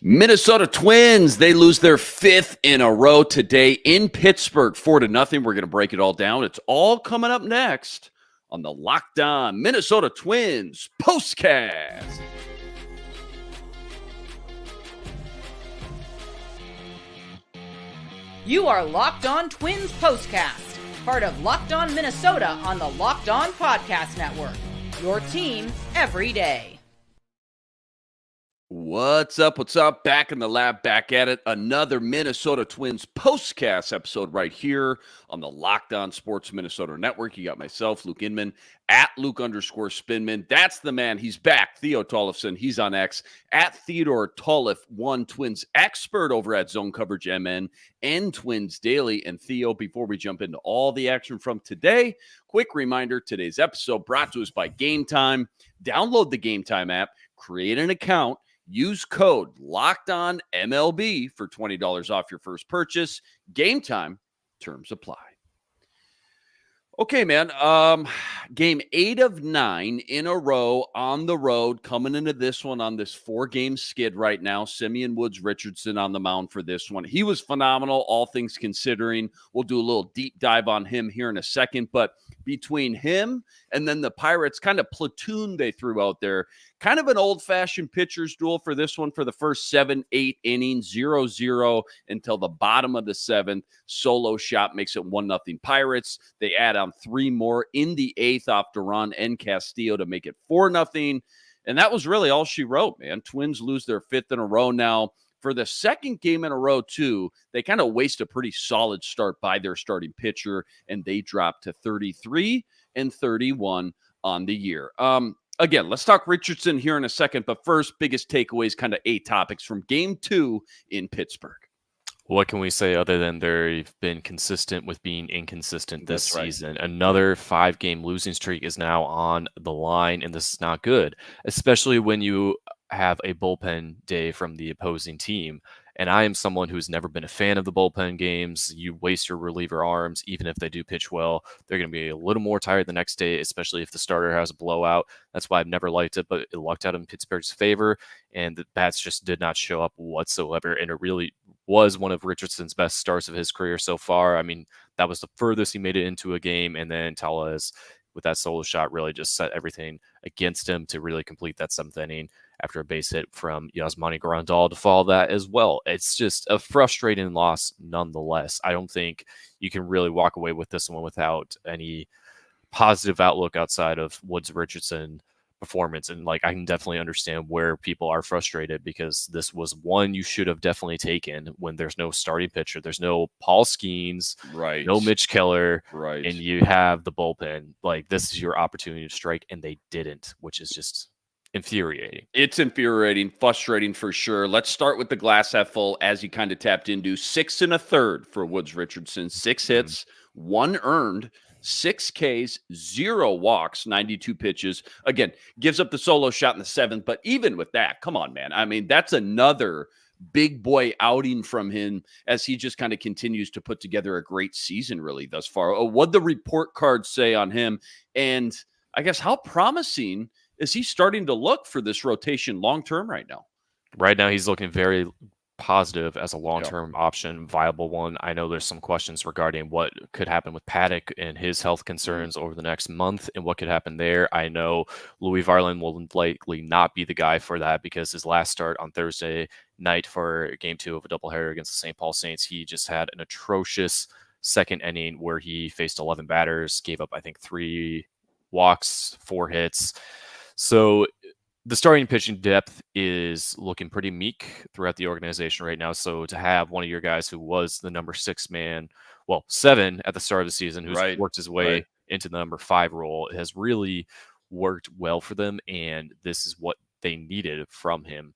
Minnesota Twins, they lose their fifth in a row today in Pittsburgh, 4-0. We're going to break it all down. It's all coming up next on the Locked On Minnesota Twins POSTCAST. You are Locked On Twins POSTCAST, part of Locked On Minnesota on the Locked On Podcast Network. Your team every day. What's up? What's up? Back in the lab, back at it. Another Minnesota Twins POSTCAST episode right here on the Locked On Sports Minnesota Network. You got myself, Luke Inman, at Luke_Spinman. That's the man. He's back. Theo Tollefson. He's on X at Theodore Tollef1, Twins expert over at Zone Coverage MN and Twins Daily. And Theo, before we jump into all the action from today, quick reminder, today's episode brought to us by Game Time. Download the Game Time app, create an account, use code LOCKEDONMLB for $20 off your first purchase. Game Time. Terms apply. Okay, man. Game 8 of 9 in a row on the road. Coming into this one on this 4-game skid right now. Simeon Woods Richardson on the mound for this one. He was phenomenal, all things considering. We'll do a little deep dive on him here in a second. But between him and then the Pirates kind of platoon they threw out there, kind of an old-fashioned pitcher's duel for this one for the first 7-8 innings, 0-0 until the bottom of the 7th. Solo shot makes it 1-0 Pirates. They add on 3 more in the 8th off Duran and Castillo to make it 4-0. And that was really all she wrote, man. Twins lose their 5th in a row now. For the second game in a row, too, they kind of waste a pretty solid start by their starting pitcher, and they drop to 33-31 on the year. Again, let's talk Richardson here in a second, but first, biggest takeaways, kind of 8 topics from Game 2 in Pittsburgh. What can we say other than they've been consistent with being inconsistent this season? Right. Another 5-game losing streak is now on the line, and this is not good, especially when you have a bullpen day from the opposing team. And I am someone who's never been a fan of the bullpen games. You waste your reliever arms, even if they do pitch well. They're going to be a little more tired the next day, especially if the starter has a blowout. That's why I've never liked it, but it lucked out in Pittsburgh's favor, and the bats just did not show up whatsoever. And it really was one of Richardson's best starts of his career so far. I mean, that was the furthest he made it into a game, and then Tellez, with that solo shot, really just set everything against him to really complete that 7th inning after a base hit from Yasmani Grandal to follow that as well. It's just a frustrating loss nonetheless. I don't think you can really walk away with this one without any positive outlook outside of Woods Richardson performance. And I can definitely understand where people are frustrated, because this was one you should have definitely taken when there's no starting pitcher. There's no Paul Skeens, right? No Mitch Keller, right? And you have the bullpen. This is your opportunity to strike, and they didn't, which is just infuriating. It's infuriating, frustrating for sure. Let's start with the glass half full, as you kind of tapped into. 6 1/3 for Woods Richardson. 6 hits, 1 earned, 6 Ks, 0 walks, 92 pitches. Again, gives up the solo shot in the 7th, but even with that, come on, man. I mean, that's another big boy outing from him as he just kind of continues to put together a great season really thus far. What'd the report cards say on him? And I guess how promising is he starting to look for this rotation long-term right now? Right now, he's looking very positive as a long-term option, viable one. I know there's some questions regarding what could happen with Paddock and his health concerns over the next month and what could happen there. I know Louis Varland will likely not be the guy for that, because his last start on Thursday night for Game 2 of a doubleheader against the St. Paul Saints, he just had an atrocious 2nd inning where he faced 11 batters, gave up, I think, 3 walks, 4 hits. So the starting pitching depth is looking pretty meek throughout the organization right now. So to have one of your guys who was the number 6 man, 7 at the start of the season, who's worked his way into the number 5 role, it has really worked well for them. And this is what they needed from him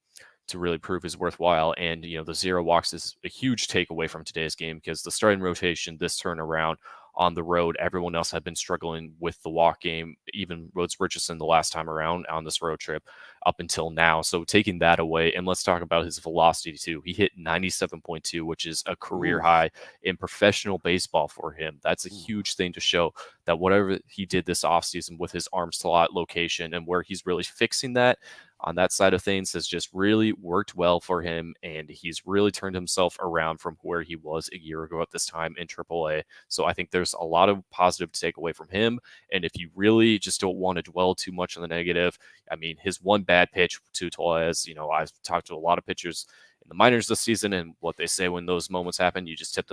to really prove his worthwhile. And, the 0 walks is a huge takeaway from today's game, because the starting rotation this turnaround on the road, everyone else had been struggling with the walk game, even Woods Richardson the last time around on this road trip up until now. So taking that away, and let's talk about his velocity too. He hit 97.2, which is a career high in professional baseball for him. That's a huge thing to show that whatever he did this offseason with his arm slot location and where he's really fixing that, on that side of things has just really worked well for him, and he's really turned himself around from where he was a year ago at this time in AAA. So I think there's a lot of positive to take away from him. And if you really just don't want to dwell too much on the negative, I mean, his one bad pitch to Torres, I've talked to a lot of pitchers in the minors this season, and what they say when those moments happen, you just tip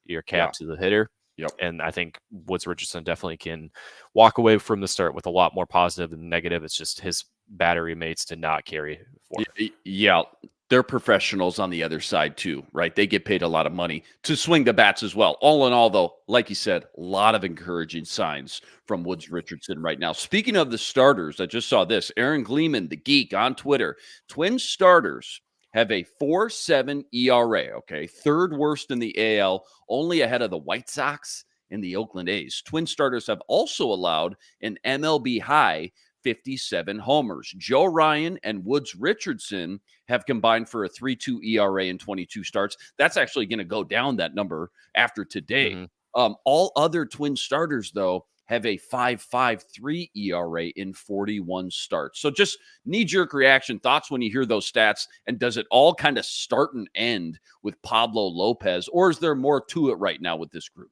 your cap to the hitter. Yep. And I think Woods Richardson definitely can walk away from the start with a lot more positive than negative. It's just his battery mates did not carry for him. Yeah. They're professionals on the other side too, right? They get paid a lot of money to swing the bats as well. All in all, though, like you said, a lot of encouraging signs from Woods Richardson right now. Speaking of the starters, I just saw this. Aaron Gleeman, the geek on Twitter, Twins starters have a 4.7 ERA, okay? Third worst in the AL, only ahead of the White Sox and the Oakland A's. Twin starters have also allowed an MLB high 57 homers. Joe Ryan and Woods Richardson have combined for a 3.2 ERA in 22 starts. That's actually going to go down, that number, after today. Mm-hmm. All other Twin starters, though, have a 5.53 ERA in 41 starts. So just knee-jerk reaction, thoughts when you hear those stats, and does it all kind of start and end with Pablo Lopez, or is there more to it right now with this group?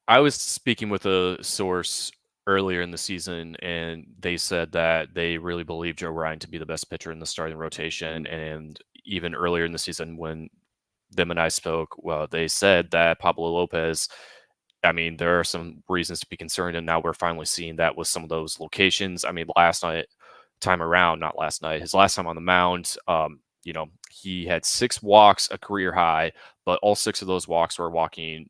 I was speaking with a source earlier in the season, and they said that they really believe Joe Ryan to be the best pitcher in the starting rotation. And even earlier in the season when them and I spoke, well, they said that Pablo Lopez, I mean, there are some reasons to be concerned, and now we're finally seeing that with some of those locations. I mean, his last time on the mound, he had 6 walks, a career high, but all 6 of those walks were walking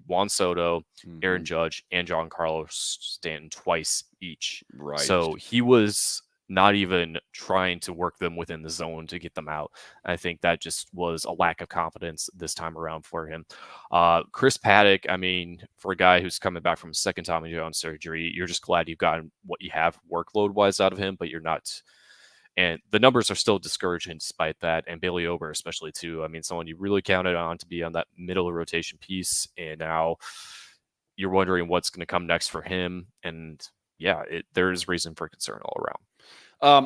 Juan Soto, Aaron Judge, and Giancarlo Stanton twice each. Right. So he was not even trying to work them within the zone to get them out. I think that just was a lack of confidence this time around for him. Chris Paddock, I mean, for a guy who's coming back from second Tommy John surgery, you're just glad you've gotten what you have workload-wise out of him, but you're not. And the numbers are still discouraging despite that. And Bailey Ober, especially, too. I mean, someone you really counted on to be on that middle rotation piece. And now you're wondering what's going to come next for him. And yeah, there is reason for concern all around.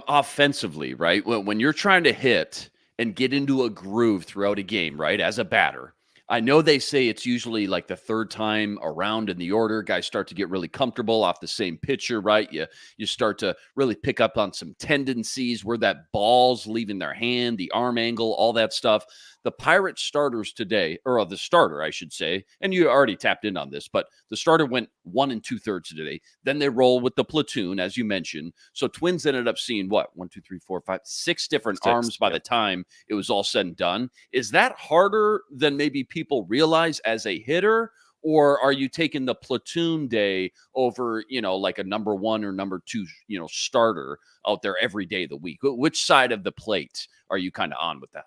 Offensively, right? When you're trying to hit and get into a groove throughout a game, right? As a batter, I know they say it's usually like the third time around in the order. Guys start to get really comfortable off the same pitcher, right? You start to really pick up on some tendencies where that ball's leaving their hand, the arm angle, all that stuff. The Pirates starters today, or the starter, I should say, and you already tapped in on this, but the starter went 1 2/3 today. Then they roll with the platoon, as you mentioned. So Twins ended up seeing what? 1, 2, 3, 4, 5, 6 different arms by the time it was all said and done. Is that harder than maybe people realize as a hitter? Or are you taking the platoon day over, like a number 1 or number 2, starter out there every day of the week? Which side of the plate are you kind of on with that?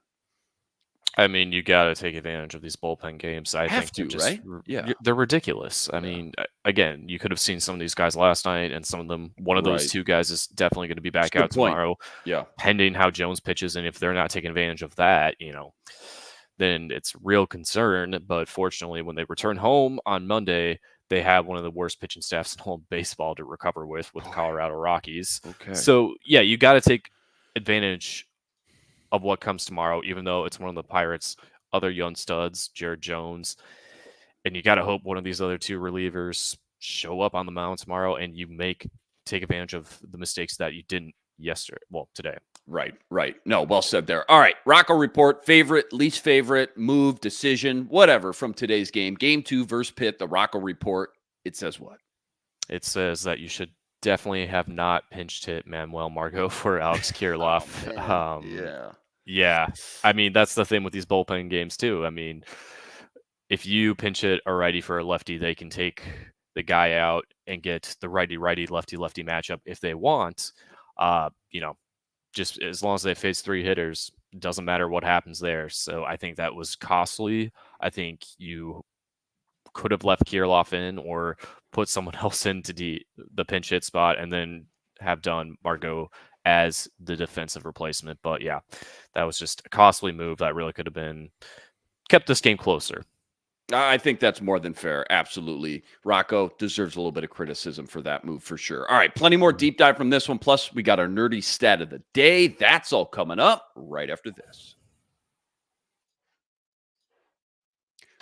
I mean, you got to take advantage of these bullpen games. I think they're just, right? Yeah, they're ridiculous. I mean, again, you could have seen some of these guys last night, and some of them, one of those 2 guys is definitely going to be back out tomorrow. Yeah, pending how Jones pitches, and if they're not taking advantage of that, then it's real concern. But fortunately, when they return home on Monday, they have one of the worst pitching staffs in all of baseball to recover with the Colorado Rockies. Okay. So yeah, you got to take advantage of what comes tomorrow, even though it's one of the Pirates' other young studs, Jared Jones. And you got to hope one of these other 2 relievers show up on the mound tomorrow and you take advantage of the mistakes that you didn't today. Right. No, well said there. All right, Rocco report, favorite, least favorite, move, decision, whatever from today's game. Game 2 versus Pitt, the Rocco report. It says what? It says that you should definitely have not pinched hit Manuel Margot for Alex Kirilloff. Yeah. I mean, that's the thing with these bullpen games too. I mean, if you pinch hit a righty for a lefty, they can take the guy out and get the righty-righty, lefty-lefty matchup if they want. Just as long as they face 3 hitters, doesn't matter what happens there. So I think that was costly. I think you could have left Kirilloff in or put someone else into the pinch hit spot and then have done Margot as the defensive replacement. But yeah, that was just a costly move that really could have kept this game closer. I think that's more than fair. Absolutely. Rocco deserves a little bit of criticism for that move for sure. All right, plenty more deep dive from this one. Plus, we got our nerdy stat of the day. That's all coming up right after this.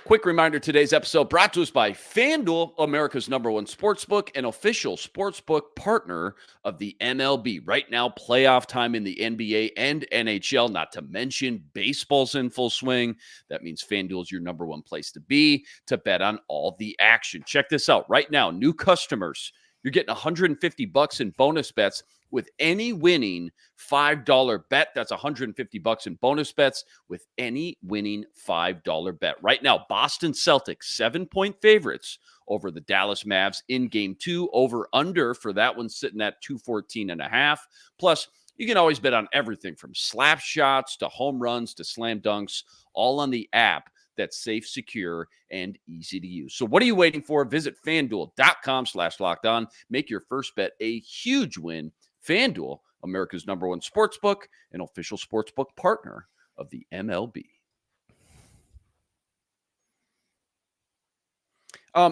Quick reminder, today's episode brought to us by FanDuel, America's #1 sportsbook and official sportsbook partner of the MLB. Right now, playoff time in the NBA and NHL, not to mention baseball's in full swing. That means FanDuel is your #1 place to be to bet on all the action. Check this out. Right now, new customers, you're getting $150 in bonus bets with any winning $5 bet. That's $150 in bonus bets with any winning $5 bet. Right now, Boston Celtics, 7-point favorites over the Dallas Mavs in game 2. Over under for that one sitting at 214.5. Plus, you can always bet on everything from slap shots to home runs to slam dunks, all on the app that's safe, secure, and easy to use. So what are you waiting for? Visit FanDuel.com/lockedon. Make your first bet a huge win. FanDuel, America's #1 sportsbook and official sportsbook partner of the MLB.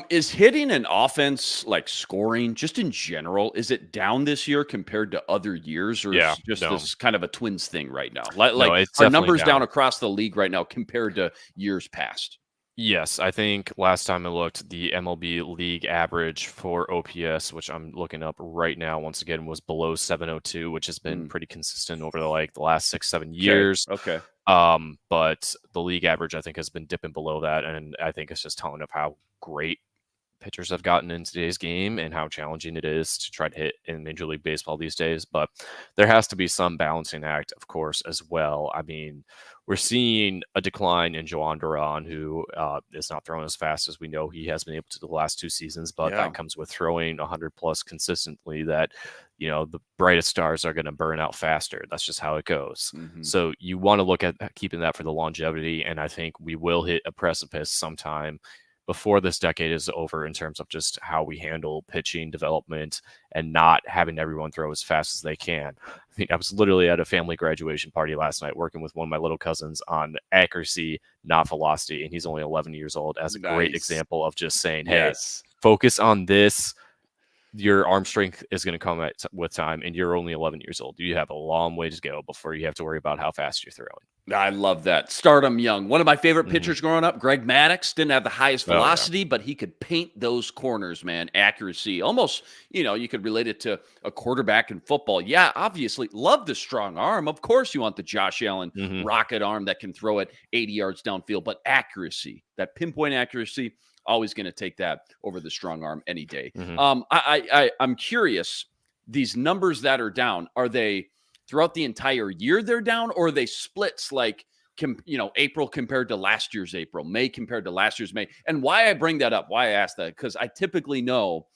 Is hitting an offense, like scoring, just in general, is it down this year compared to other years, or is this kind of a Twins thing right now? Like are numbers down across the league right now compared to years past? Yes, I think last time I looked, the MLB league average for OPS, which I'm looking up right now, once again, was below 702, which has been pretty consistent over the last 6-7 years. Okay. But the league average, I think, has been dipping below that, and I think it's just telling of how great pitchers have gotten in today's game and how challenging it is to try to hit in Major League Baseball these days. But there has to be some balancing act, of course, as well. I mean, we're seeing a decline in Joan Duran, who is not throwing as fast as we know he has been able to the last 2 seasons, but that comes with throwing 100+ consistently. That, the brightest stars are going to burn out faster. That's just how it goes. So you want to look at keeping that for the longevity, and I think we will hit a precipice sometime before this decade is over in terms of just how we handle pitching development and not having everyone throw as fast as they can. I mean, I was literally at a family graduation party last night working with one of my little cousins on accuracy, not velocity, and he's only 11 years old, as a great example of just saying, hey, focus on this. Your arm strength is going to come with time, and you're only 11 years old. You have a long way to go before you have to worry about how fast you're throwing. I love that. Start them young. One of my favorite pitchers growing up, Greg Maddux, didn't have the highest velocity, but he could paint those corners, man. Accuracy. Almost, you could relate it to a quarterback in football. Yeah, obviously, love the strong arm. Of course, you want the Josh Allen rocket arm that can throw it 80 yards downfield, but accuracy, that pinpoint accuracy, always going to take that over the strong arm any day. I'm curious, these numbers that are down, are they throughout the entire year they're down, or are they splits like, April compared to last year's April, May compared to last year's May? And why I bring that up, why I ask that, because I typically know,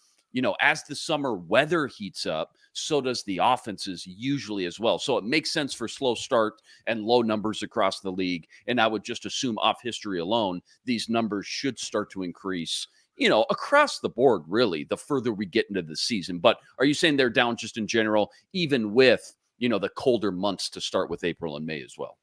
as the summer weather heats up, so does the offenses usually as well. So it makes sense for slow start and low numbers across the league. And I would just assume off history alone, these numbers should start to increase, across the board, really, the further we get into the season. But are you saying they're down just in general, even with, the colder months to start with April and May as well?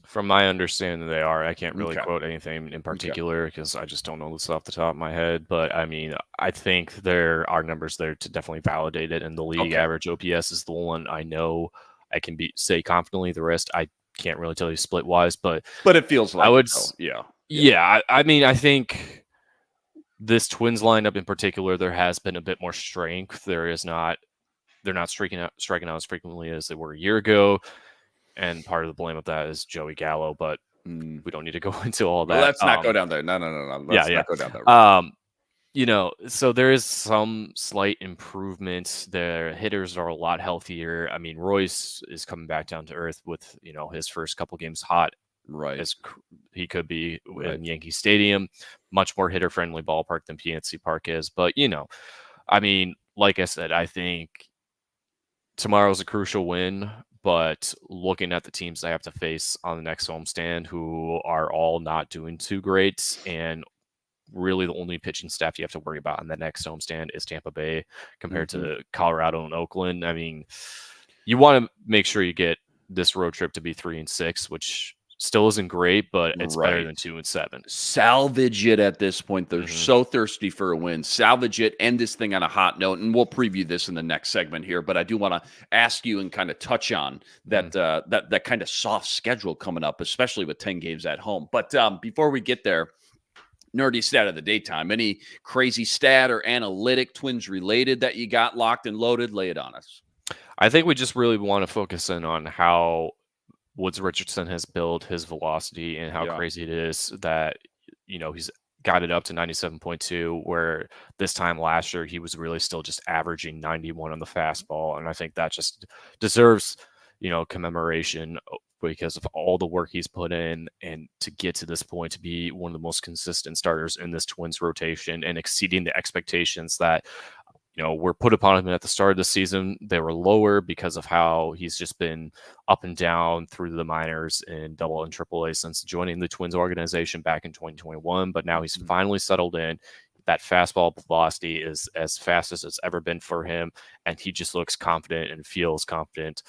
From my understanding, they are. I can't really quote anything in particular because I just don't know this off the top of my head. But I mean, I think there are numbers there to definitely validate it. And the league average OPS is the one I know I can say confidently. The rest, I can't really tell you split wise, but it feels like I would. Yeah. I mean, I think this Twins lineup in particular, there has been a bit more strength. They're not striking out as frequently as they were a year ago. And part of the blame of that is Joey Gallo, but we don't need to go into all that. Well, let's not go down there. No. Let's not go down there. So there is some slight improvement. The hitters are a lot healthier. I mean, Royce is coming back down to earth with, his first couple games hot. Right. As he could be in Yankee Stadium. Much more hitter-friendly ballpark than PNC Park is. But, I mean, like I said, I think tomorrow's a crucial win. But looking at the teams they have to face on the next homestand, who are all not doing too great, and really the only pitching staff you have to worry about on the next homestand is Tampa Bay compared to Colorado and Oakland. I mean, you want to make sure you get this road trip to be 3-6, which still isn't great, but it's better than Right. 2-7. Salvage it at this point. They're Mhm. so thirsty for a win. Salvage it, end this thing on a hot note, and we'll preview this in the next segment here. But I do want to ask you and kind of touch on that that kind of soft schedule coming up, especially with 10 games at home. But before we get there, nerdy stat of the daytime. Any crazy stat or analytic Twins related that you got locked and loaded? Lay it on us. I think we just really want to focus in on how Woods Richardson has built his velocity and how Yeah. crazy it is that, he's got it up to 97.2, where this time last year he was really still just averaging 91 on the fastball. And I think that just deserves, commemoration because of all the work he's put in and to get to this point to be one of the most consistent starters in this Twins rotation and exceeding the expectations that were put upon him at the start of the season. They were lower because of how he's just been up and down through the minors in Double and Triple A since joining the Twins organization back in 2021. But now he's finally settled in. That fastball velocity is as fast as it's ever been for him, and he just looks confident and feels confident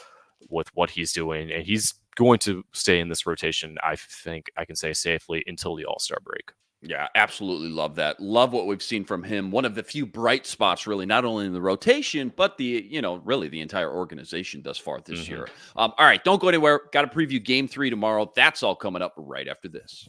with what he's doing. And he's going to stay in this rotation, I think I can say safely, until the All-Star break. Yeah, absolutely love that. Love what we've seen from him. One of the few bright spots, really, not only in the rotation, but really the entire organization thus far this year. All right, don't go anywhere. Got to preview Game 3 tomorrow. That's all coming up right after this.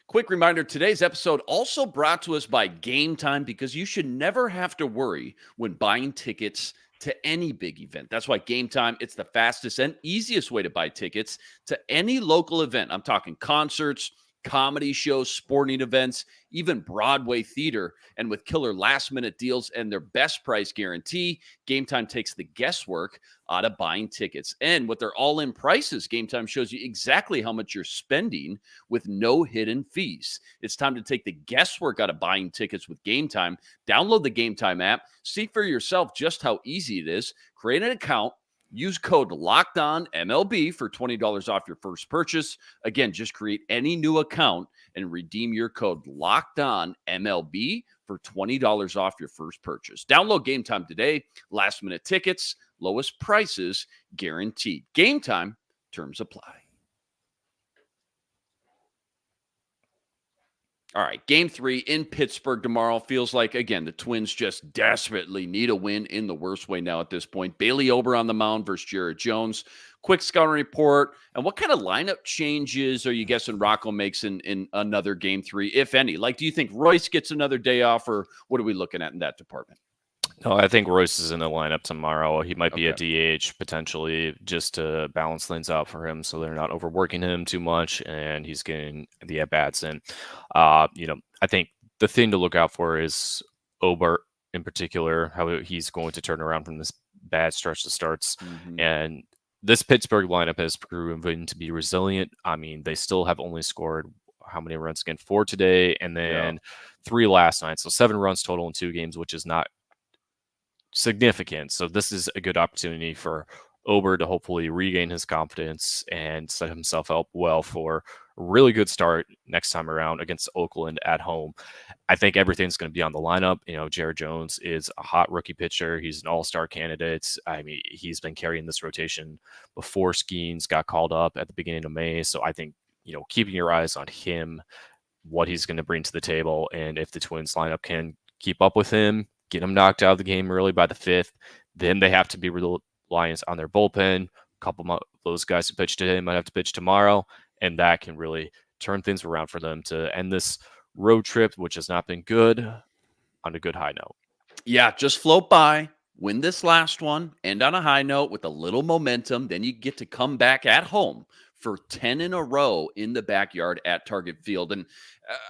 Quick reminder, today's episode also brought to us by Game Time, because you should never have to worry when buying tickets to any big event. That's why Game Time, it's the fastest and easiest way to buy tickets to any local event. I'm talking concerts, comedy shows, sporting events, even Broadway theater. And with killer last-minute deals and their best price guarantee, Game Time takes the guesswork out of buying tickets. And with their all-in prices, Game Time shows you exactly how much you're spending with no hidden fees. It's time to take the guesswork out of buying tickets with Game Time. Download the Game Time app. See for yourself just how easy it is. Create an account. Use code LOCKEDONMLB for $20 off your first purchase. Again, just create any new account and redeem your code LOCKEDONMLB for $20 off your first purchase. Download Game Time today. Last minute tickets, lowest prices guaranteed. Game Time, terms apply. All right, Game 3 in Pittsburgh tomorrow. Feels like, again, the Twins just desperately need a win in the worst way now at this point. Bailey Ober on the mound versus Jared Jones. Quick scouting report. And what kind of lineup changes are you guessing Rocco makes in another Game 3, if any? Like, do you think Royce gets another day off, or what are we looking at in that department? No, I think Royce is in the lineup tomorrow. He might be a DH potentially just to balance things out for him so they're not overworking him too much and he's getting the at-bats in. I think the thing to look out for is Ober in particular, how he's going to turn around from this bad stretch of starts. And this Pittsburgh lineup has proven to be resilient. I mean, they still have only scored how many runs again? 4 today and then 3 last night. So 7 runs total in 2 games, which is not significant. So this is a good opportunity for Ober to hopefully regain his confidence and set himself up well for a really good start next time around against Oakland at home. I think everything's going to be on the lineup. Jared Jones is a hot rookie pitcher. He's an all-star candidate. I mean, he's been carrying this rotation before Skeens got called up at the beginning of May. So I think, keeping your eyes on him, what he's going to bring to the table, and if the Twins lineup can keep up with him, get him knocked out of the game early by the 5th. Then they have to be reliant on their bullpen. A couple of those guys who pitched today might have to pitch tomorrow, and that can really turn things around for them to end this road trip, which has not been good, on a good high note. Yeah, just float by, win this last one, end on a high note with a little momentum. Then you get to come back at home for 10 in a row in the backyard at Target Field. And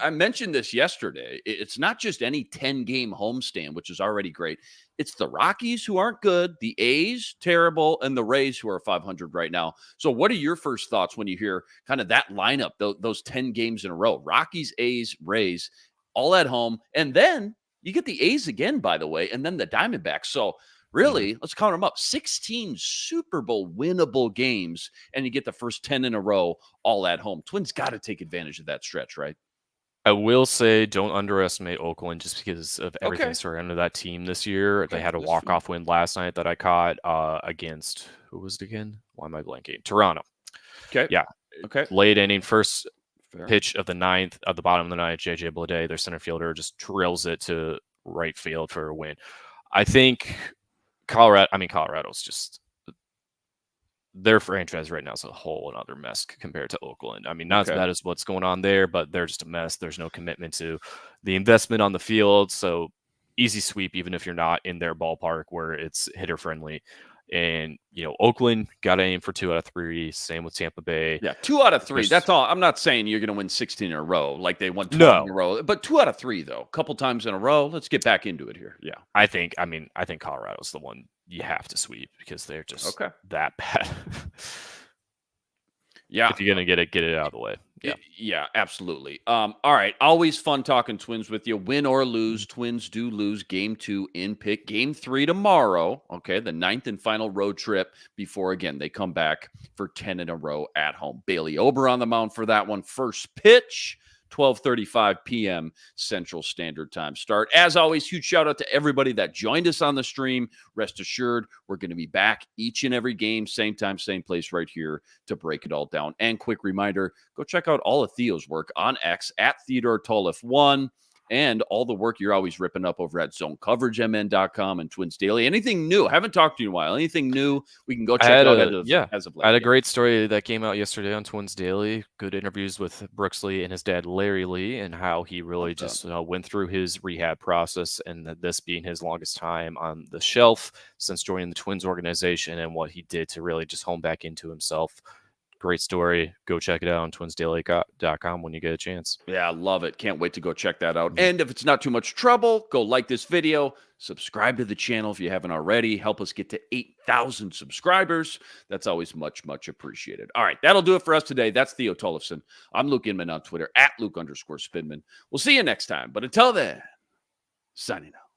I mentioned this yesterday. It's not just any 10-game homestand, which is already great. It's the Rockies, who aren't good, the A's, terrible, and the Rays, who are 500 right now. So what are your first thoughts when you hear kind of that lineup, those 10 games in a row? Rockies, A's, Rays, all at home. And then you get the A's again, by the way, and then the Diamondbacks. So really, let's count them up. 16 Super Bowl winnable games, and you get the first 10 in a row all at home. Twins got to take advantage of that stretch, right? I will say don't underestimate Oakland just because of everything surrounding that team this year. They had a walk-off win last night that I caught against who was it again? Why am I blanking? Toronto. Okay. Yeah. Okay. Late inning, first Fair. pitch of the ninth, at the bottom of the ninth, JJ Bleday, their center fielder, just drills it to right field for a win. I think Colorado's just, their franchise right now is a whole another mess compared to Oakland. I mean, not as bad as what's going on there, but they're just a mess. There's no commitment to the investment on the field. So easy sweep, even if you're not in their ballpark where it's hitter friendly. And, Oakland got to aim for 2 out of 3. Same with Tampa Bay. Yeah, 2 out of 3. That's all. I'm not saying you're going to win 16 in a row like they won 12 in a row. But 2 out of 3, though. A couple times in a row. Let's get back into it here. Yeah. I think Colorado's the one you have to sweep because they're just that bad. Yeah. If you're going to get it out of the way. Yeah. Yeah, absolutely. All right. Always fun talking Twins with you. Win or lose, Twins do lose game 2 in Pitt. Game 3 tomorrow. Okay. The 9th and final road trip before, again, they come back for 10 in a row at home. Bailey Ober on the mound for that one. First pitch, 12:35 p.m. Central Standard Time start. As always, huge shout out to everybody that joined us on the stream. Rest assured, we're going to be back each and every game, same time, same place right here to break it all down. And quick reminder, go check out all of Theo's work on X at Theodore Tollef1 and all the work you're always ripping up over at ZoneCoverageMN.com and Twins Daily. Anything new? I haven't talked to you in a while. Anything new we can go check out as of late? I had a great story that came out yesterday on Twins Daily. Good interviews with Brooks Lee and his dad, Larry Lee, and how he really just went through his rehab process, and this being his longest time on the shelf since joining the Twins organization, and what he did to really just hone back into himself. Great story. Go check it out on twinsdaily.com when you get a chance. Yeah, I love it. Can't wait to go check that out. And if it's not too much trouble, go like this video, subscribe to the channel if you haven't already. Help us get to 8,000 subscribers. That's always much, much appreciated. All right, that'll do it for us today. That's Theo Tollefson. I'm Luke Inman on Twitter, at Luke_Spinman. We'll see you next time. But until then, signing out.